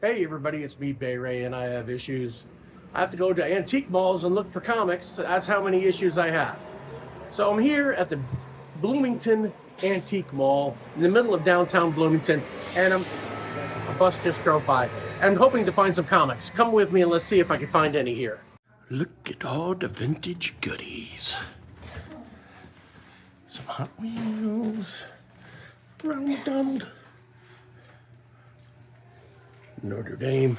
Hey everybody, it's me, Bay Ray, and I have issues. I have to go to antique malls and look for comics. That's how many issues I have. So I'm here at the Bloomington Antique Mall in the middle of downtown Bloomington, and a bus just drove by. I'm hoping to find some comics. Come with me and let's see if I can find any here. Look at all the vintage goodies. Some Hot Wheels, Ronald Donald, Notre Dame.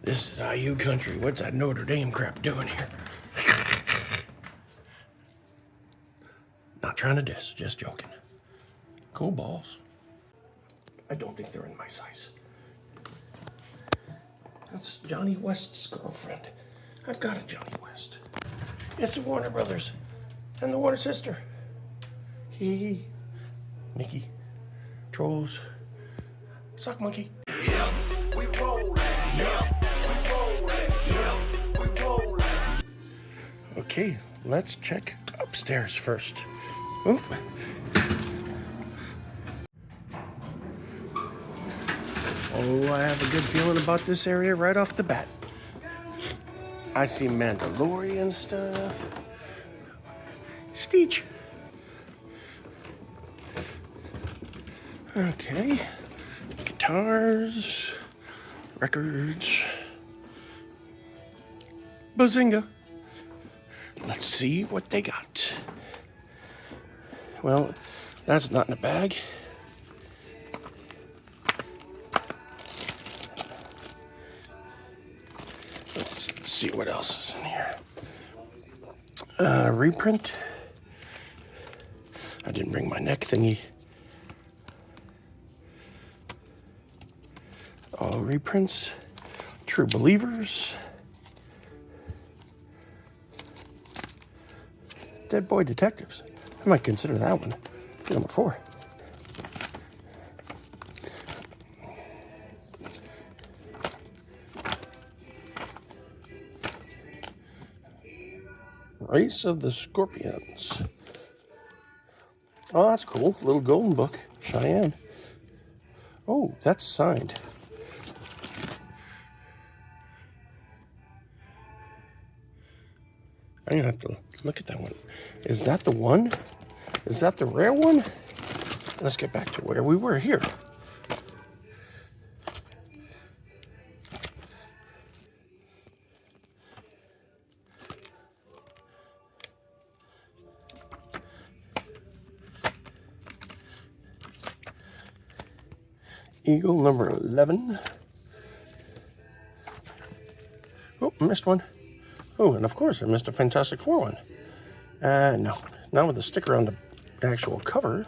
This is IU country. What's that Notre Dame crap doing here? Not trying to diss, just joking. Cool balls. I don't think they're in my size. That's Johnny West's girlfriend. I've got a Johnny West. It's the Warner Brothers and the Warner sister. Hee, Mickey, Trolls, Sock Monkey. Yeah, we rollin'. Yeah, we rollin'. Yeah, we rollin'. Okay, let's check upstairs first. Oop. Oh, I have a good feeling about this area right off the bat. I see Mandalorian stuff. Stitch. Okay. Guitars. Records. Bazinga. Let's see what they got. Well, that's not in a bag. Let's see what else is in here. Reprint. I didn't bring my neck thingy. All reprints. True Believers. Dead Boy Detectives. I might consider that one. Number 4. Race of the Scorpions. Oh, that's cool. Little golden book. Cheyenne. Oh, that's signed. I'm gonna have to look at that one. Is that the one? Is that the rare one? Let's get back to where we were here. Eagle number 11. Oh, I missed one. Oh, and of course I missed a Fantastic Four one. No, not with the sticker on the actual cover.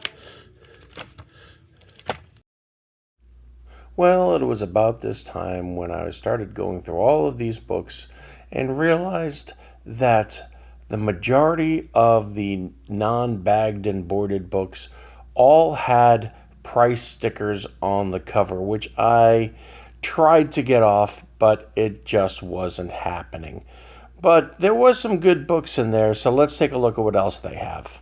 Well, it was about this time when I started going through all of these books and realized that the majority of the non-bagged and boarded books all had price stickers on the cover, which I tried to get off, but it just wasn't happening. But there was some good books in there, so let's take a look at what else they have.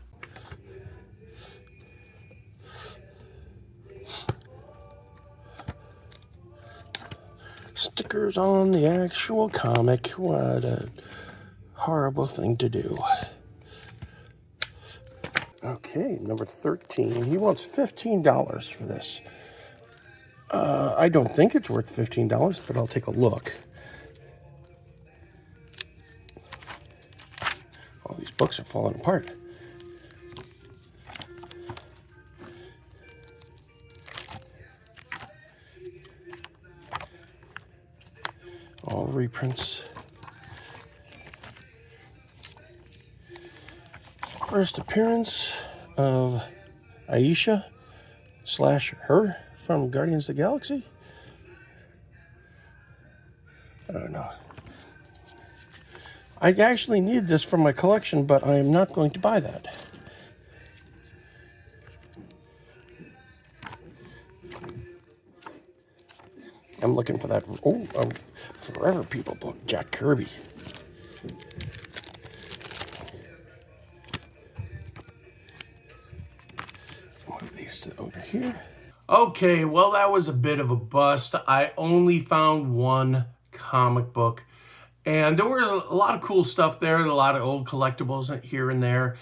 Stickers on the actual comic. What a horrible thing to do. Okay, number 13. He wants $15 for this. I don't think it's worth $15, but I'll take a look. All these books are falling apart. All reprints. First appearance of Aisha / her from Guardians of the Galaxy. I don't know. I actually need this for my collection, but I am not going to buy that. I'm looking for that. Oh, Forever People book, Jack Kirby. Move these to over here. Okay, well, that was a bit of a bust. I only found one comic book, and there was a lot of cool stuff there, a lot of old collectibles here and there.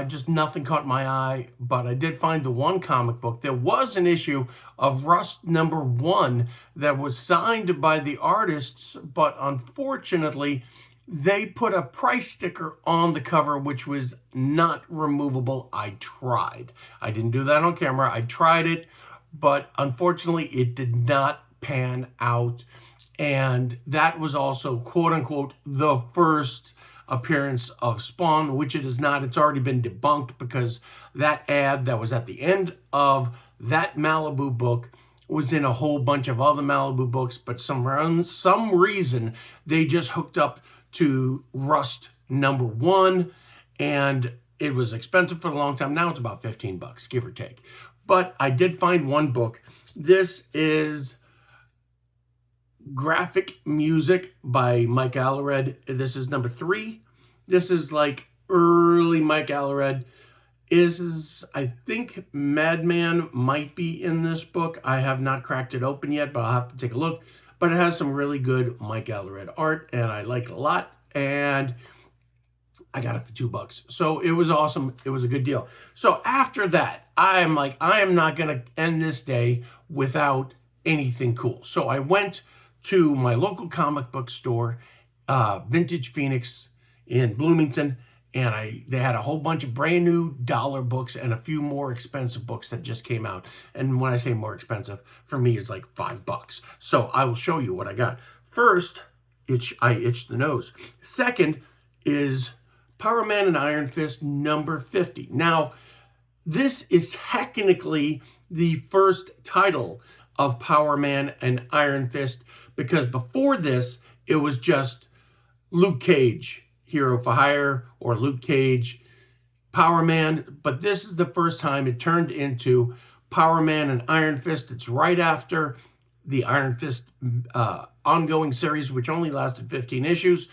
Just nothing caught my eye, but I did find the one comic book. There was an issue of Rust #1 that was signed by the artists, but unfortunately, they put a price sticker on the cover, which was not removable. I tried. I didn't do that on camera. I tried it, but unfortunately, it did not pan out. And that was also, quote unquote, the first appearance of Spawn, which it is not. It's already been debunked because that ad that was at the end of that Malibu book was in a whole bunch of other Malibu books, but some reason they just hooked up to Rust #1, and it was expensive for a long time. Now it's about $15, give or take. But I did find one book. This is Graphic Music by Mike Allred. This is #3. This is like early Mike Allred. I think Madman might be in this book. I have not cracked it open yet, but I'll have to take a look. But it has some really good Mike Allred art, and I like it a lot. And I got it for $2. So it was awesome. It was a good deal. So after that, I am like, I am not going to end this day without anything cool. So I went to my local comic book store, Vintage Phoenix in Bloomington, and they had a whole bunch of brand new dollar books and a few more expensive books that just came out. And when I say more expensive, for me is like $5. So I will show you what I got. First, I itched the nose. Second is Power Man and Iron Fist #50. Now, this is technically the first title of Power Man and Iron Fist, because before this, it was just Luke Cage, Hero for Hire, or Luke Cage, Power Man. But this is the first time it turned into Power Man and Iron Fist. It's right after the Iron Fist ongoing series, which only lasted 15 issues,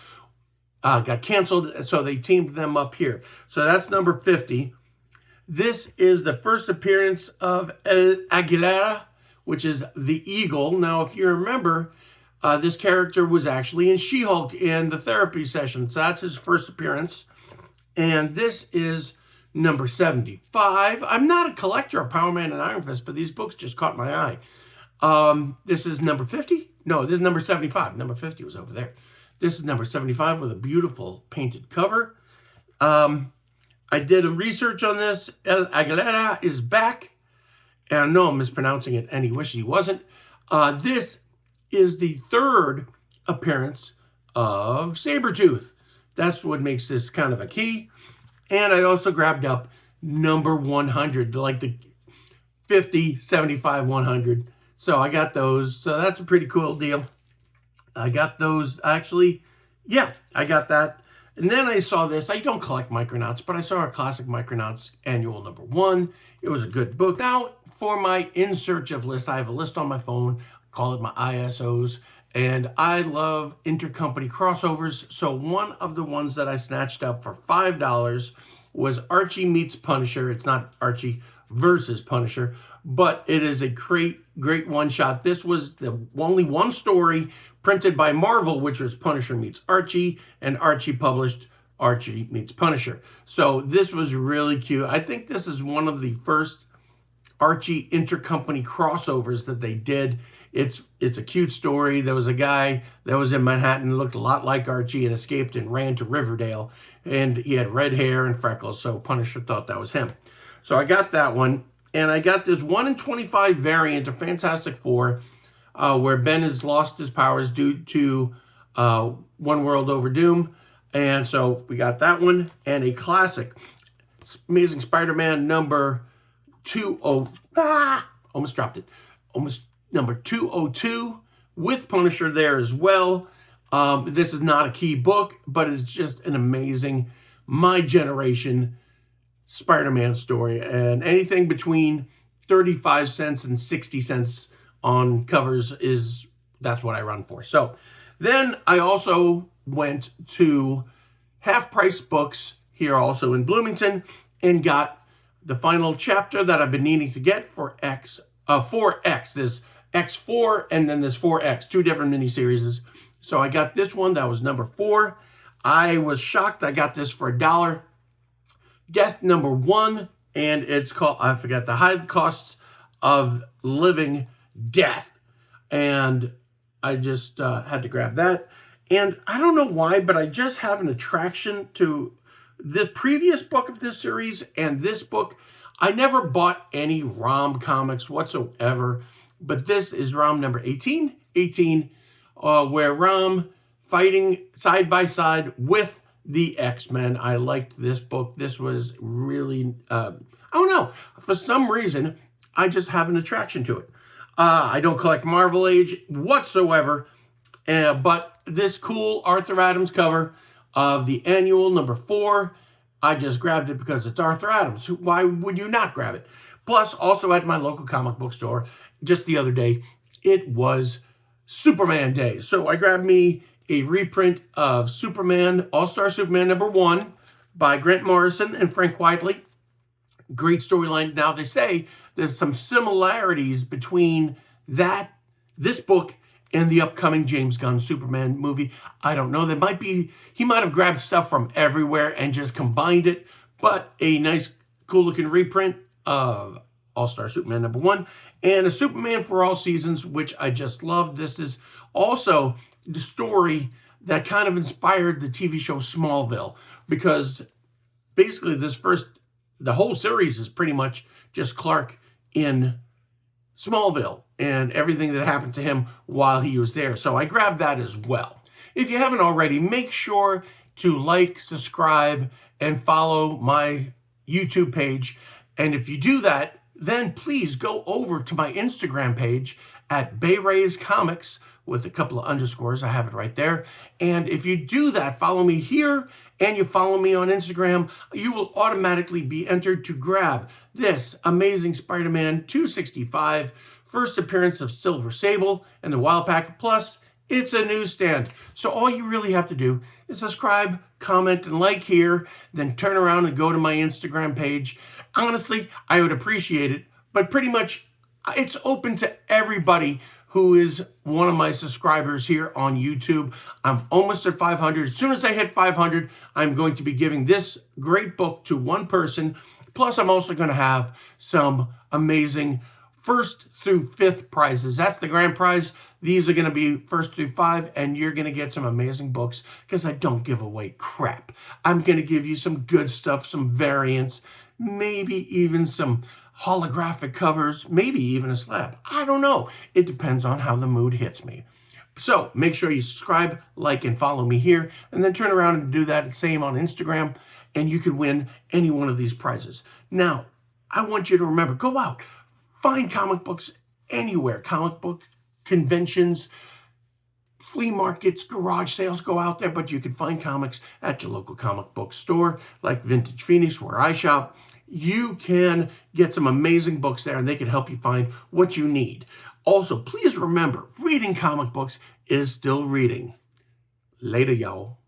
got canceled, so they teamed them up here. So that's #50. This is the first appearance of El Aguilera, which is the Eagle. Now, if you remember, this character was actually in She-Hulk in the therapy session. So that's his first appearance. And this is #75. I'm not a collector of Power Man and Iron Fist, but these books just caught my eye. This is #50? No, this is #75. #50 was over there. This is #75 with a beautiful painted cover. I did a research on this. El Aguilera is back. And I know I'm mispronouncing it, and he wished he wasn't. This is the third appearance of Sabretooth. That's what makes this kind of a key. And I also grabbed up #100, like the 50, 75, 100. So I got those. So that's a pretty cool deal. I got those, actually. Yeah, I got that. And then I saw this. I don't collect Micronauts, but I saw a classic Micronauts annual #1. It was a good book. Now, for my In Search of list, I have a list on my phone. I call it my ISOs. And I love intercompany crossovers. So one of the ones that I snatched up for $5 was Archie Meets Punisher. It's not Archie versus Punisher, but it is a great one-shot. This was the only one story printed by Marvel, which was Punisher Meets Archie, and Archie published Archie Meets Punisher. So this was really cute. I think this is one of the first Archie intercompany crossovers that they did. It's a cute story. There was a guy that was in Manhattan, looked a lot like Archie, and escaped and ran to Riverdale, and he had red hair and freckles, so Punisher thought that was him. So I got that one, and I got this 1 in 25 variant of Fantastic Four, where Ben has lost his powers due to One World Over Doom. And so we got that one, and a classic Amazing Spider-Man almost dropped it. Almost #202 with Punisher there as well. This is not a key book, but it's just an amazing, my generation Spider-Man story. And anything between 35 cents and 60 cents on covers that's what I run for. So then I also went to Half Price Books here also in Bloomington and got the final chapter that I've been needing to get for X 4X. There's X4 and then there's 4X, two different miniseries. So I got this one that was number 4. I was shocked. I got this for $1. Death number 1, and it's called, I forgot, The High Costs of Living Death. And I just had to grab that. And I don't know why, but I just have an attraction to the previous book of this series and this book. I never bought any ROM comics whatsoever, but this is ROM number 18, where ROM fighting side by side with the X-Men. I liked this book. This was really, I don't know, for some reason, I just have an attraction to it. I don't collect Marvel Age whatsoever, but this cool Arthur Adams cover of the annual number 4, I just grabbed it because it's Arthur Adams. Why would you not grab it? Plus, also at my local comic book store, just the other day, it was Superman Day. So I grabbed me a reprint of Superman, All-Star Superman number 1 by Grant Morrison and Frank Whiteley. Great storyline. Now, they say there's some similarities between this book and the upcoming James Gunn Superman movie. I don't know. He might have grabbed stuff from everywhere and just combined it, but a nice, cool-looking reprint of All-Star Superman number 1 and a Superman for All Seasons, which I just love. This is also the story that kind of inspired the TV show Smallville, because basically the whole series is pretty much just Clark in Smallville and everything that happened to him while he was there. So I grabbed that as well. If you haven't already, make sure to like, subscribe, and follow my YouTube page. And if you do that, then please go over to my Instagram page at Bay Rays Comics with a couple of underscores. I have it right there. And if you do that, follow me here and you follow me on Instagram, you will automatically be entered to grab this amazing Spider-Man 265, first appearance of Silver Sable and the Wild Pack. Plus, it's a newsstand. So all you really have to do is subscribe, comment, and like here, then turn around and go to my Instagram page. Honestly, I would appreciate it, but pretty much it's open to everybody who is one of my subscribers here on YouTube. I'm almost at 500. As soon as I hit 500, I'm going to be giving this great book to one person. Plus, I'm also going to have some amazing 1st through 5th prizes. That's the grand prize. These are going to be 1st through 5, and you're going to get some amazing books because I don't give away crap. I'm going to give you some good stuff, some variants, maybe even some holographic covers, maybe even a slab. I don't know. It depends on how the mood hits me. So make sure you subscribe, like, and follow me here, and then turn around and do that same on Instagram, and you could win any one of these prizes. Now, I want you to remember, go out, find comic books anywhere. Comic book conventions, flea markets, garage sales, go out there, but you can find comics at your local comic book store, like Vintage Phoenix, where I shop. You can get some amazing books there, and they can help you find what you need. Also, please remember, reading comic books is still reading. Later, y'all.